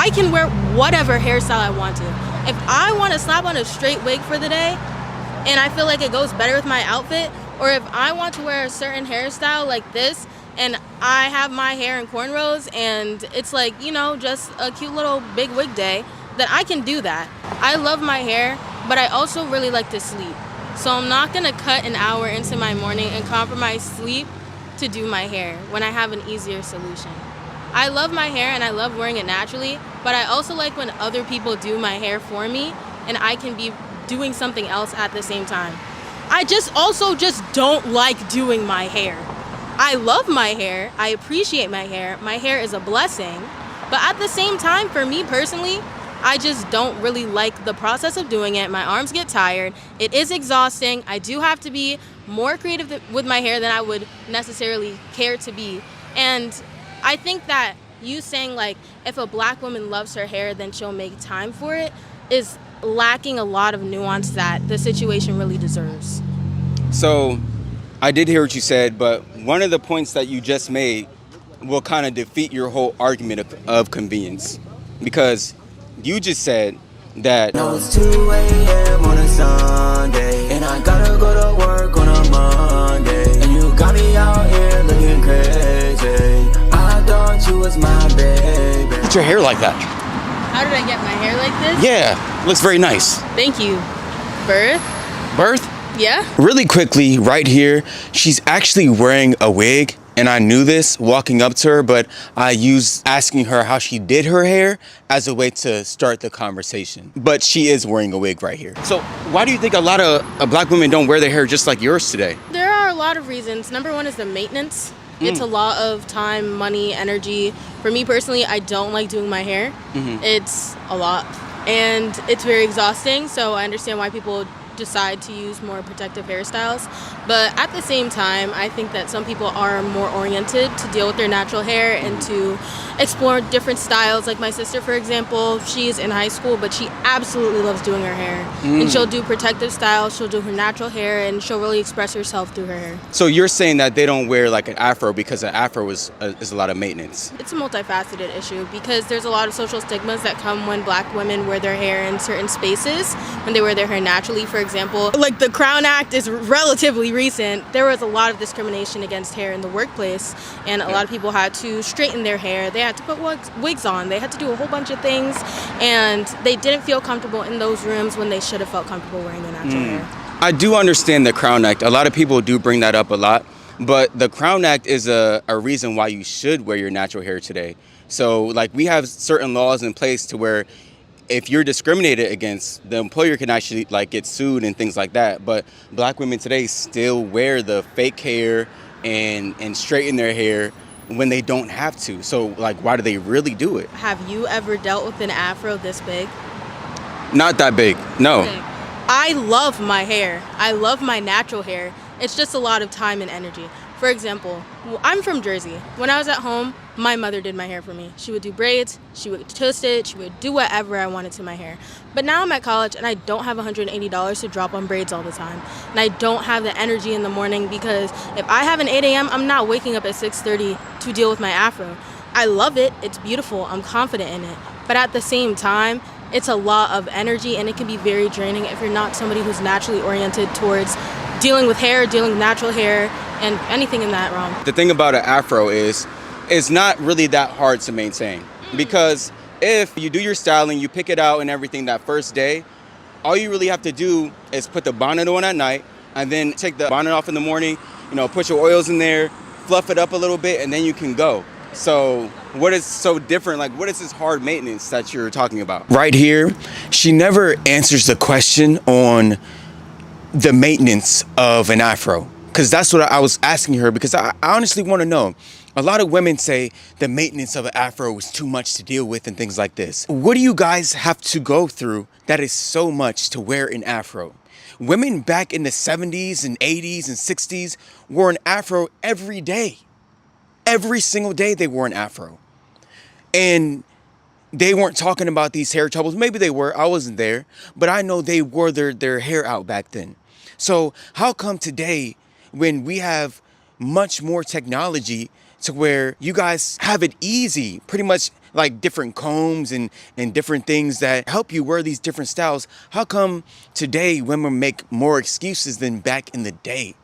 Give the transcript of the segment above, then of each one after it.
I can wear whatever hairstyle I want to. If I want to slap on a straight wig for the day and I feel like it goes better with my outfit, or if I want to wear a certain hairstyle like this and I have my hair in cornrows and it's like, you know, just a cute little big wig day, then I can do that. I love my hair, but I also really like to sleep. So I'm not gonna cut an hour into my morning and compromise sleep to do my hair when I have an easier solution. I love my hair and I love wearing it naturally, but I also like when other people do my hair for me and I can be doing something else at the same time. I just don't like doing my hair. I love my hair, I appreciate my hair is a blessing, but at the same time, for me personally, I just don't really like the process of doing it. My arms get tired. It is exhausting. I do have to be more creative with my hair than I would necessarily care to be. And I think that you saying like, if a black woman loves her hair, then she'll make time for it, is lacking a lot of nuance that the situation really deserves. So I did hear what you said, but one of the points that you just made will kind of defeat your whole argument of convenience, because you just said that now it's 2 a.m. on a Sunday, and I gotta go to work on a Monday, and you got me out here looking crazy. I thought you was my baby. What's your hair like that? How did I get my hair like this? Yeah, looks very nice. Thank you. Birth? Birth? Yeah. Really quickly, right here, she's actually wearing a wig. And I knew this walking up to her, but I used asking her how she did her hair as a way to start the conversation. But she is wearing a wig right here. So why do you think a lot of black women don't wear their hair just like yours today? There are a lot of reasons. Number one is the maintenance. It's a lot of time, money, energy. For me personally, I don't like doing my hair. It's a lot. And it's very exhausting, so I understand why people decide to use more protective hairstyles, but at the same time I think that some people are more oriented to deal with their natural hair and to explore different styles. Like my sister, for example, she's in high school, but she absolutely loves doing her hair, and she'll do protective styles, she'll do her natural hair, and she'll really express herself through her hair. So you're saying that they don't wear like an afro because an afro is a lot of maintenance? It's a multifaceted issue because there's a lot of social stigmas that come when black women wear their hair in certain spaces, when they wear their hair naturally. For example, like the Crown Act is relatively recent. There was a lot of discrimination against hair in the workplace, and a lot of people had to straighten their hair, they had to put wigs on, they had to do a whole bunch of things, and they didn't feel comfortable in those rooms when they should have felt comfortable wearing their natural hair. I do understand the Crown Act. A lot of people do bring that up a lot, but the Crown Act is a reason why you should wear your natural hair today. So like we have certain laws in place to where if you're discriminated against, the employer can actually like get sued and things like that. But black women today still wear the fake hair and straighten their hair when they don't have to. So like, why do they really do it? Have you ever dealt with an afro this big? Not that big, no. Okay. I love my hair. I love my natural hair. It's just a lot of time and energy. For example, I'm from Jersey. When I was at home, my mother did my hair for me. She would do braids, she would twist it, she would do whatever I wanted to my hair. But now I'm at college and I don't have $180 to drop on braids all the time. And I don't have the energy in the morning because if I have an 8 a.m., I'm not waking up at 6:30 to deal with my afro. I love it, it's beautiful, I'm confident in it. But at the same time, it's a lot of energy and it can be very draining if you're not somebody who's naturally oriented towards dealing with hair, dealing with natural hair, and anything in that realm. The thing about an afro is it's not really that hard to maintain, because if you do your styling, you pick it out and everything that first day, all you really have to do is put the bonnet on at night and then take the bonnet off in the morning, you know, put your oils in there, fluff it up a little bit, and then you can go. So what is so different? Like, what is this hard maintenance that you're talking about? Right here, she never answers the question on the maintenance of an afro. Because that's what I was asking her, because I honestly want to know. A lot of women say the maintenance of an afro is too much to deal with and things like this. What do you guys have to go through that is so much to wear an afro? Women back in the 70s and 80s and 60s wore an afro every day. Every single day they wore an afro. And they weren't talking about these hair troubles. Maybe they were, I wasn't there. But I know they wore their hair out back then. So how come today, when we have much more technology to where you guys have it easy, pretty much like different combs and different things that help you wear these different styles, how come today women make more excuses than back in the day?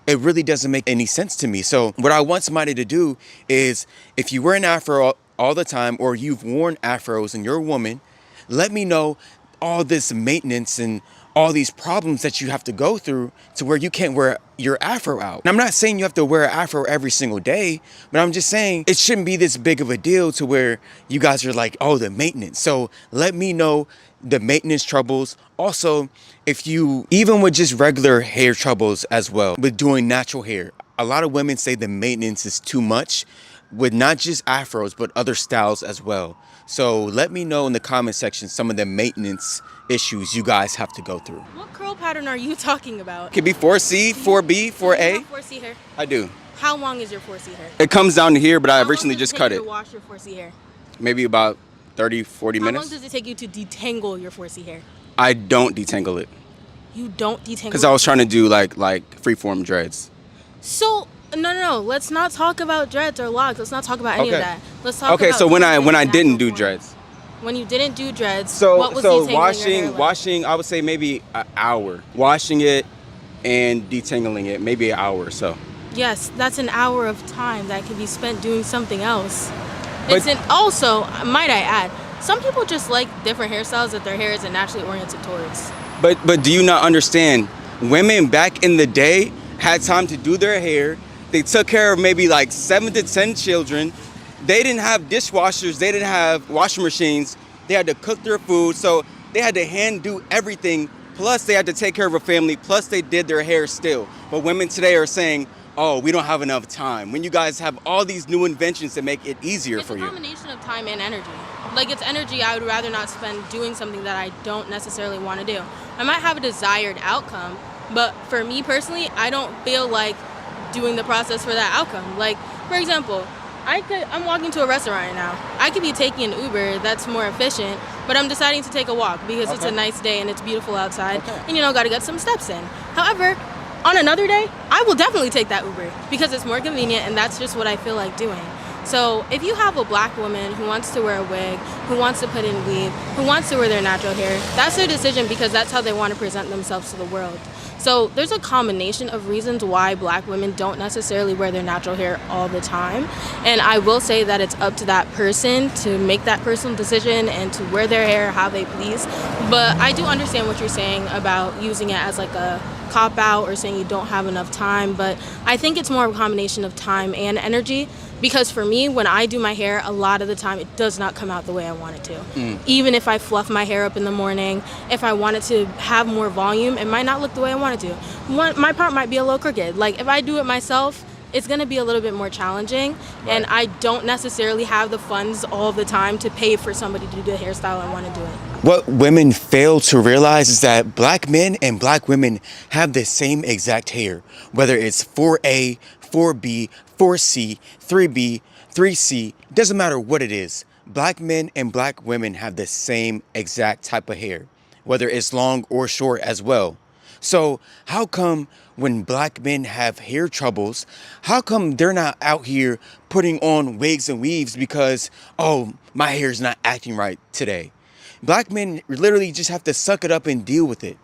It really doesn't make any sense to me. So what I want somebody to do is, if you wear an afro all the time, or you've worn afros and you're a woman, let me know all this maintenance and all these problems that you have to go through to where you can't wear your afro out. And I'm not saying you have to wear an afro every single day, but I'm just saying it shouldn't be this big of a deal to where you guys are like, oh, the maintenance. So let me know the maintenance troubles. Also, if you, even with just regular hair troubles as well, with doing natural hair, a lot of women say the maintenance is too much with not just afros, but other styles as well. So let me know in the comment section some of the maintenance issues you guys have to go through. What curl pattern are you talking about? Could be 4C, 4B, 4A. Do you have 4C hair? I do. How long is your 4C hair? It comes down to here, but I How long recently does just it cut take you it. to wash your 4C hair? Maybe about 30, 40 How long minutes. does it take you to detangle your 4C hair? I don't detangle it You don't detangle because I was trying to do like freeform dreads. So, no. Let's not talk about dreads or locks. Let's not talk about any of Okay. that. Let's talk Okay, about so when I something didn't natural do form. dreads. When you didn't do dreads, So what was detangling your hair like? washing, I would say maybe an hour. Washing it and detangling it, maybe an hour or so. Yes, that's an hour of time that could be spent doing something else. But- Also, might I add, some people just like different hairstyles that their hair isn't naturally oriented towards. But do you not understand? Women back in the day had time to do their hair. They took care of maybe like 7 to 10 children. They didn't have dishwashers. They didn't have washing machines. They had to cook their food. So they had to hand do everything. Plus they had to take care of a family. Plus they did their hair still. But women today are saying, oh, we don't have enough time. When you guys have all these new inventions to make it easier It's for a you. combination of time and energy. Like, it's energy I would rather not spend doing something that I don't necessarily want to do. I might have a desired outcome, but for me personally, I don't feel like doing the process for that outcome. Like, for example, I'm walking to a restaurant right now. I could be taking an Uber that's more efficient, but I'm deciding to take a walk because it's a nice day and it's beautiful outside, and got to get some steps in. However, on another day, I will definitely take that Uber because it's more convenient, and that's just what I feel like doing. So if you have a black woman who wants to wear a wig, who wants to put in weave, who wants to wear their natural hair, that's their decision because that's how they want to present themselves to the world. So there's a combination of reasons why black women don't necessarily wear their natural hair all the time. And I will say that it's up to that person to make that personal decision and to wear their hair how they please. But I do understand what you're saying about using it as like a cop out or saying you don't have enough time. But I think it's more of a combination of time and energy. Because for me, when I do my hair, a lot of the time it does not come out the way I want it to. Even if I fluff my hair up in the morning, if I want it to have more volume, it might not look the way I want it to. My part might be a little crooked. Like, if I do it myself, it's going to be a little bit more challenging. Right. And I don't necessarily have the funds all the time to pay for somebody to do the hairstyle I want to do it. What women fail to realize is that black men and black women have the same exact hair, whether it's 4A, 4B, 4C, 3B, 3C, doesn't matter what it is. Black men and black women have the same exact type of hair, whether it's long or short as well. So how come when black men have hair troubles, how come they're not out here putting on wigs and weaves because, oh, my hair is not acting right today? Black men literally just have to suck it up and deal with it.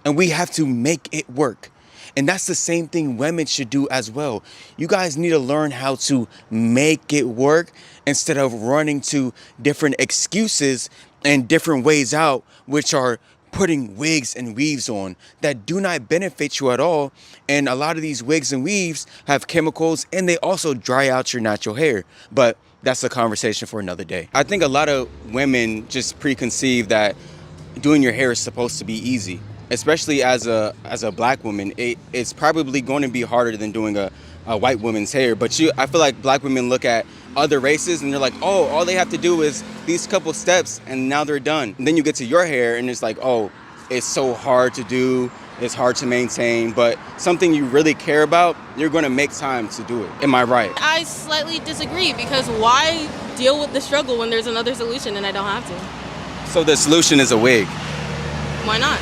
And we have to make it work. And that's the same thing women should do as well. You guys need to learn how to make it work instead of running to different excuses and different ways out, which are putting wigs and weaves on that do not benefit you at all. And a lot of these wigs and weaves have chemicals and they also dry out your natural hair. But that's a conversation for another day. I think a lot of women just preconceive that doing your hair is supposed to be easy. Especially as a black woman, it's probably going to be harder than doing a white woman's hair. But I feel like black women look at other races and they're like, oh, all they have to do is these couple steps and now they're done. And then you get to your hair and it's like, oh, it's so hard to do, it's hard to maintain, but something you really care about, you're going to make time to do it. Am I right? I slightly disagree because why deal with the struggle when there's another solution and I don't have to? So the solution is a wig. Why not?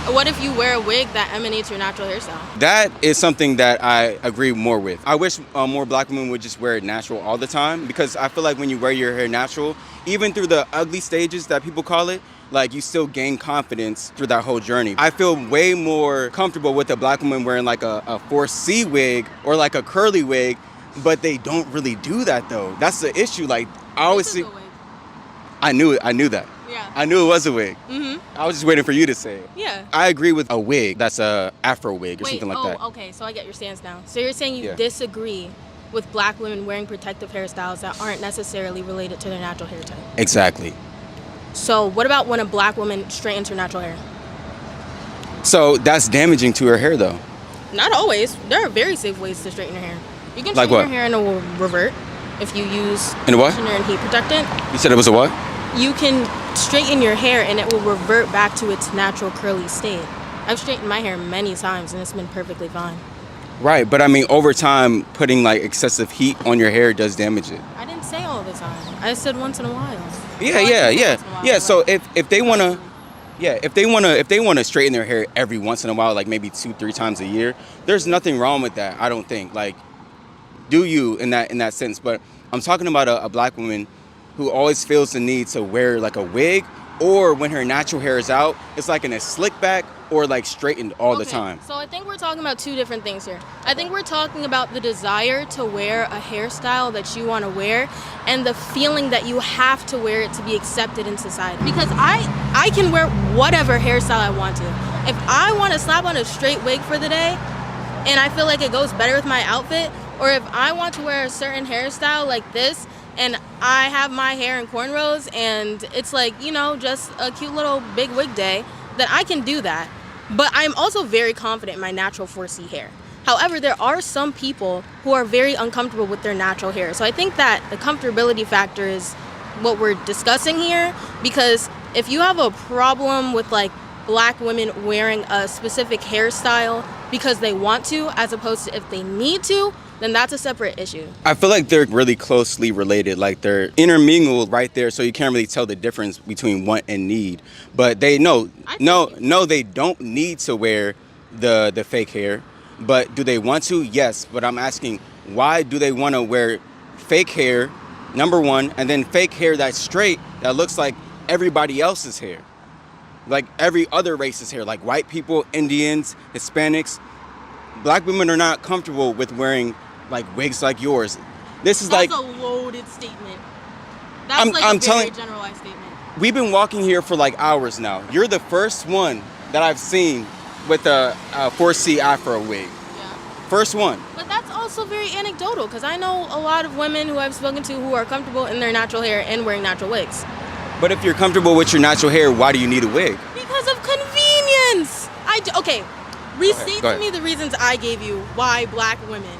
What if you wear a wig that emanates your natural hairstyle? That is something that I agree more with. I wish more black women would just wear it natural all the time, because I feel like when you wear your hair natural, even through the ugly stages that people call it, like you still gain confidence through that whole journey. I feel way more comfortable with a black woman wearing like a 4C wig or like a curly wig, but they don't really do that though. That's the issue. Like I always see. I knew that. Yeah. I knew it was a wig. Mm-hmm. I was just waiting for you to say it. Yeah. I agree with a wig. That's a Afro wig or Wait, something like that. okay, so I get your stance now. So you're saying you Yeah. disagree with black women wearing protective hairstyles that aren't necessarily related to their natural hair type. Exactly. So what about when a black woman straightens her natural hair? So that's damaging to her hair though. Not always. There are very safe ways to straighten your hair. You can Like straighten what? your hair and it will revert if you use And what? conditioner and heat protectant. You said it was a what? You can straighten your hair and it will revert back to its natural curly state. I've straightened my hair many times and it's been perfectly fine. Right, but I mean over time putting like excessive heat on your hair does damage it. I didn't say all the time. I said once in a while. Yeah, Well, I yeah, did say yeah. once in a while, Yeah, but so like- if they wanna straighten their hair every once in a while, like maybe 2-3 times a year, there's nothing wrong with that. I don't think. Like, do you in that sense? But I'm talking about a black woman who always feels the need to wear like a wig, or when her natural hair is out, it's like in a slick back or like straightened all the Okay, time. So I think we're talking about two different things here. I think we're talking about the desire to wear a hairstyle that you want to wear and the feeling that you have to wear it to be accepted in society. Because I can wear whatever hairstyle I want to. If I want to slap on a straight wig for the day and I feel like it goes better with my outfit, or if I want to wear a certain hairstyle like this and I have my hair in cornrows and it's like, you know, just a cute little big wig day, then I can do that. But I'm also very confident in my natural 4C hair. However, there are some people who are very uncomfortable with their natural hair. So I think that the comfortability factor is what we're discussing here, because if you have a problem with like black women wearing a specific hairstyle because they want to, as opposed to if they need to, then that's a separate issue. I feel like they're really closely related. Like they're intermingled right there, so you can't really tell the difference between want and need. But they no, they don't need to wear the fake hair. But do they want to? Yes. But I'm asking, why do they want to wear fake hair, number one, and then fake hair that's straight that looks like everybody else's hair, like every other race's hair, like white people, Indians, Hispanics. Black women are not comfortable with wearing like wigs like yours. This is That's like, a loaded statement. That's like I'm a very telling- generalized statement. we've been walking here for like hours now. You're the first one that I've seen with a 4C Afro wig. Yeah. First one. But that's also very anecdotal, because I know a lot of women who I've spoken to who are comfortable in their natural hair and wearing natural wigs. But if you're comfortable with your natural hair, why do you need a wig? Because of convenience. Okay, restate go to ahead. me the reasons I gave you why black women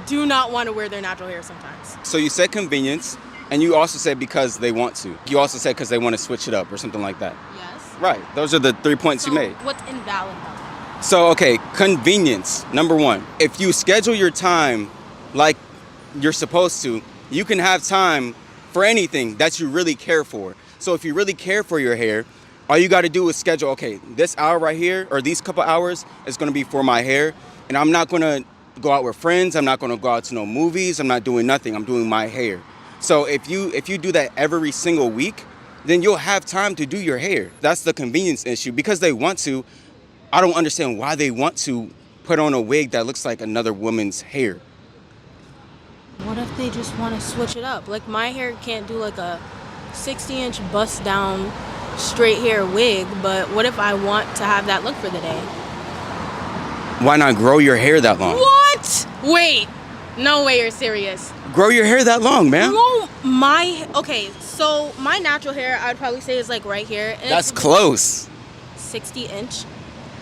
do not want to wear their natural hair sometimes. So you said convenience, and you also said because they want to. You also said because they want to switch it up or something like that. Yes. Right. Those are the 3 points you made. What's invalid about it? So, okay, convenience, number one. If you schedule your time like you're supposed to, you can have time for anything that you really care for. So if you really care for your hair, all you got to do is schedule, okay, this hour right here, or these couple hours is going to be for my hair, and I'm not going to go out with friends, I'm not going to go out to no movies, I'm not doing nothing, I'm doing my hair. So if you do that every single week, then you'll have time to do your hair. That's the convenience issue. Because they want to, I don't understand why they want to put on a wig that looks like another woman's hair. What if they just want to switch it up? Like, my hair can't do like a 60-inch bust down straight hair wig, but what if I want to have that look for the day? Why not grow your hair that long? What? Wait. No way you're serious. Grow your hair that long, man. No, okay, so my natural hair, I'd probably say is like right here. And That's it's close. 60-inch.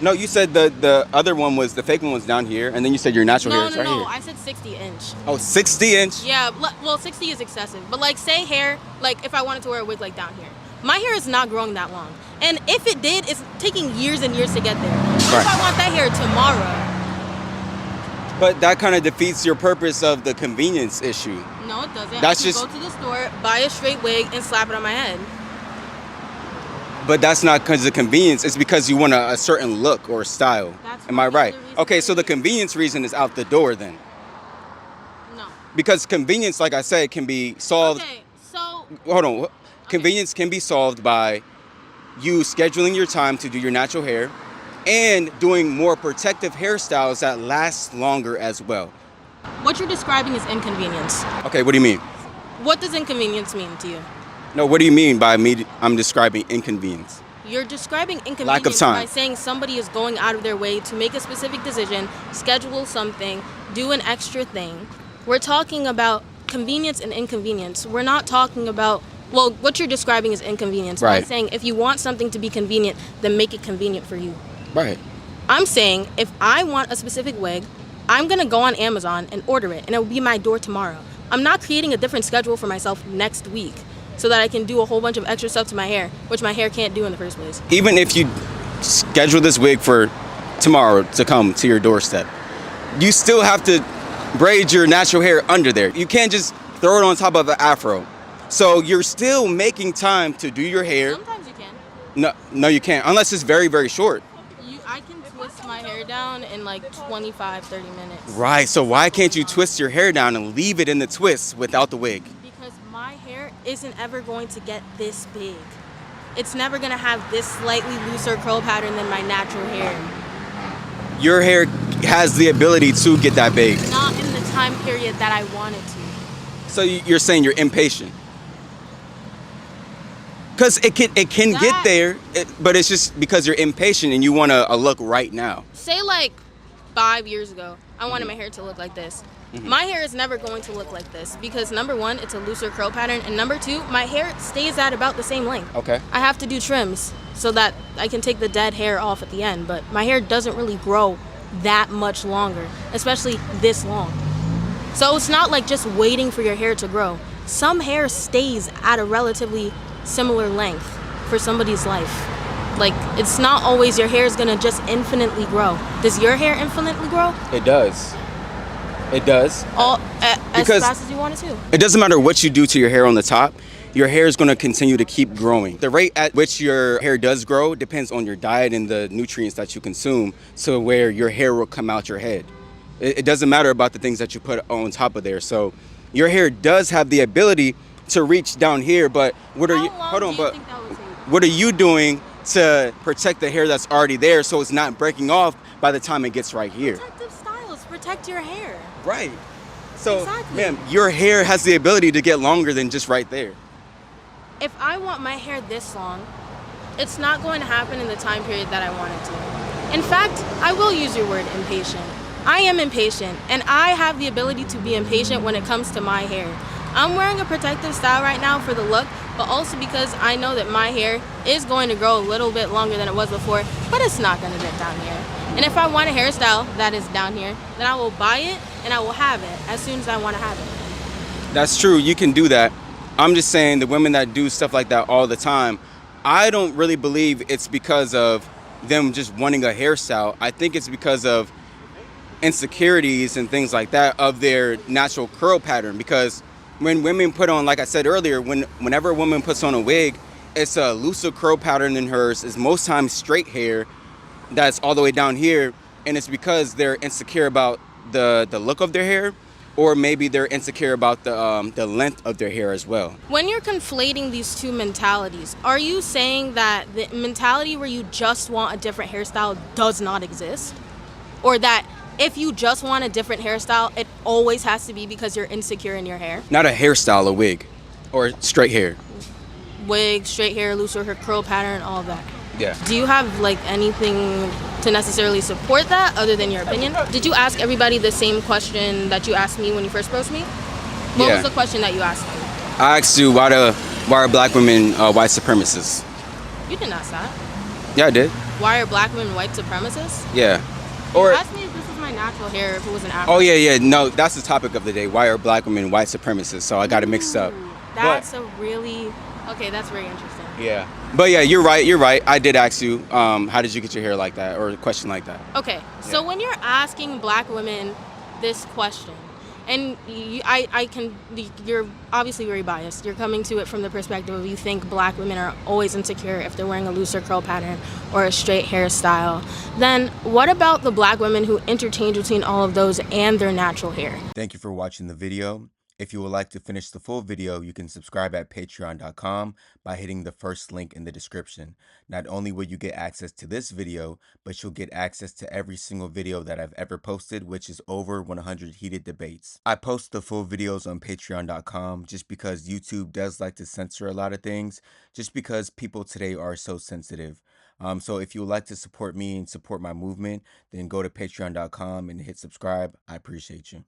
No, you said the other one was, the fake one was down here, and then you said your natural hair is right here. I said 60-inch. Oh, 60-inch? Yeah, well, 60 is excessive. But like, say hair, like if I wanted to wear a wig like down here, my hair is not growing that long. And if it did, it's taking years and years to get there. What if I want that hair tomorrow? But that kind of defeats your purpose of the convenience issue. No, it doesn't. That's I can just- go to the store, buy a straight wig, and slap it on my head. But that's not because of convenience. It's because you want a certain look or style. Am I right? Okay, so the convenience reason is out the door then. No. Because convenience, like I said, can be solved. Okay, so Hold on. Convenience can be solved by you scheduling your time to do your natural hair and doing more protective hairstyles that last longer as well. what you're describing is inconvenience. Okay, what do you mean? What does inconvenience mean to you? No, what do you mean by me? I'm describing inconvenience. You're describing Lack of inconvenience time. by saying somebody is going out of their way to make a specific decision, schedule something, do an extra thing. We're talking about convenience and inconvenience. We're not talking about, well, what you're describing is inconvenience. Right. By saying if you want something to be convenient, then make it convenient for you. Right. I'm saying if I want a specific wig, I'm going to go on Amazon and order it, and it will be my door tomorrow. I'm not creating a different schedule for myself next week so that I can do a whole bunch of extra stuff to my hair, which my hair can't do in the first place. Even if you schedule this wig for tomorrow to come to your doorstep, you still have to braid your natural hair under there. You can't just throw it on top of an afro. So you're still making time to do your hair. Sometimes you can. No, you can't, unless it's very, very short. I can twist my hair down in like 25, 30 minutes. Right, so why can't you twist your hair down and leave it in the twist without the wig? Because my hair isn't ever going to get this big. It's never going to have this slightly looser curl pattern than my natural hair. Your hair has the ability to get that big. Not in the time period that I want it to. So you're saying you're impatient? Because it can get there, but it's just because you're impatient and you want a look right now. Say like 5 years ago, I wanted my hair to look like this. My hair is never going to look like this because number one, it's a looser curl pattern, and number two, my hair stays at about the same length. Okay. I have to do trims so that I can take the dead hair off at the end, but my hair doesn't really grow that much longer, especially this long. So it's not like just waiting for your hair to grow. Some hair stays at a relatively similar length for somebody's life. Like, it's not always your hair is gonna just infinitely grow. Does your hair infinitely grow? It does. It does. As fast as you want it to. It doesn't matter what you do to your hair on the top, your hair is going to continue to keep growing. The rate at which your hair does grow depends on your diet and the nutrients that you consume, so where your hair will come out your head. It doesn't matter about the things that you put on top of there. So your hair does have the ability to reach down here, but what are you what are you doing to protect the hair that's already there so it's not breaking off by the time it gets right here? Protective styles protect your hair. Right. So, Exactly. ma'am, your hair has the ability to get longer than just right there. If I want my hair this long, it's not going to happen in the time period that I want it to. In fact, I will use your word impatient. I am impatient, and I have the ability to be impatient when it comes to my hair. I'm wearing a protective style right now for the look, but also because I know that my hair is going to grow a little bit longer than it was before, but it's not going to get down here. And if I want a hairstyle that is down here, then I will buy it and I will have it as soon as I want to have it. That's true, you can do that. I'm just saying the women that do stuff like that all the time, I don't really believe it's because of them just wanting a hairstyle. I think it's because of insecurities and things like that of their natural curl pattern. Because when women put on, like I said earlier, whenever a woman puts on a wig, it's a looser curl pattern than hers. It's most times straight hair that's all the way down here, and it's because they're insecure about the look of their hair, or maybe they're insecure about the length of their hair as well. When you're conflating these two mentalities, are you saying that the mentality where you just want a different hairstyle does not exist? Or that if you just want a different hairstyle, it always has to be because you're insecure in your hair? Not a hairstyle, a wig, or straight hair. Wig, straight hair, looser hair, curl pattern, all of that. Yeah. Do you have like anything to necessarily support that other than your opinion? Did you ask everybody the same question that you asked me when you first approached me? What was the question that you asked me? I asked you why are black women white supremacists? You didn't ask that. Yeah, I did. Why are black women white supremacists? Yeah. You asked me if this was my natural hair, if it was an afro. Oh yeah. No, that's the topic of the day. Why are black women white supremacists? So I got it mixed up. That's that's very interesting. Yeah. But yeah, you're right. I did ask you, how did you get your hair like that, or a question like that? Okay, so when you're asking black women this question, And you're obviously very biased. You're coming to it from the perspective of you think black women are always insecure if they're wearing a looser curl pattern or a straight hairstyle. Then what about the black women who interchange between all of those and their natural hair? Thank you for watching the video. If you would like to finish the full video, you can subscribe at patreon.com by hitting the first link in the description. Not only will you get access to this video, but you'll get access to every single video that I've ever posted, which is over 100 heated debates. I post the full videos on patreon.com just because YouTube does like to censor a lot of things, just because people today are so sensitive. So if you would like to support me and support my movement, then go to patreon.com and hit subscribe. I appreciate you.